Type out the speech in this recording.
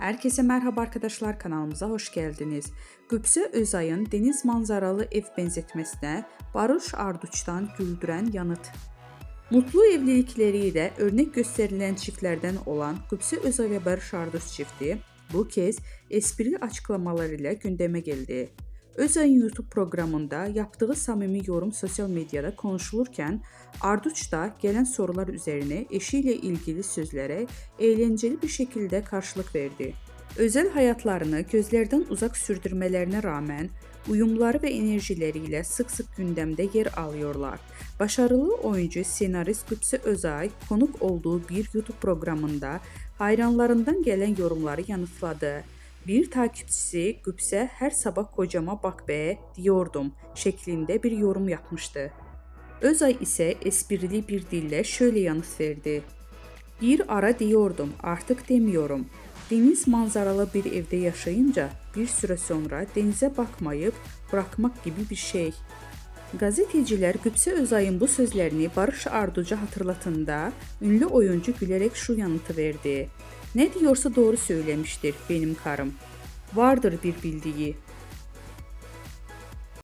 Herkese merhaba arkadaşlar, kanalımıza hoş geldiniz. Qübsə Özay'ın deniz manzaralı ev benzetmesine Barış Arduç'tan güldüren yanıt. Mutlu evlilikleriyle örnek gösterilen çiftlerden olan Qübsə Özay ve Barış Arduç çifti bu kez esprili açıklamalarıyla gündeme geldi. Özay'ın YouTube programında yaptığı samimi yorum sosyal medyada konuşulurken Arduç da gelen sorular üzerine eşiyle ilgili sözlere eğlenceli bir şekilde karşılık verdi. Özel hayatlarını gözlerden uzak sürdürmelerine rağmen uyumları ve enerjileriyle sık sık gündemde yer alıyorlar. Başarılı oyuncu senarist Qübsə Özay konuk olduğu bir YouTube programında hayranlarından gelen yorumları yanıtladı. Bir takipçisi Qübsə her sabah kocama bak be diyordum şeklinde bir yorum yapmıştı. Özay ise esprili bir dille şöyle yanıt verdi. Bir ara diyordum, artık demiyorum. Deniz manzaralı bir evde yaşayınca bir süre sonra denize bakmayıp bırakmak gibi bir şey. Gazeteciler Qübsə Özay'ın bu sözlerini Barış Arduç'a hatırlatında ünlü oyuncu gülerek şu yanıtı verdi. Ne diyorsa doğru söylemiştir benim karım. Vardır bir bildiği.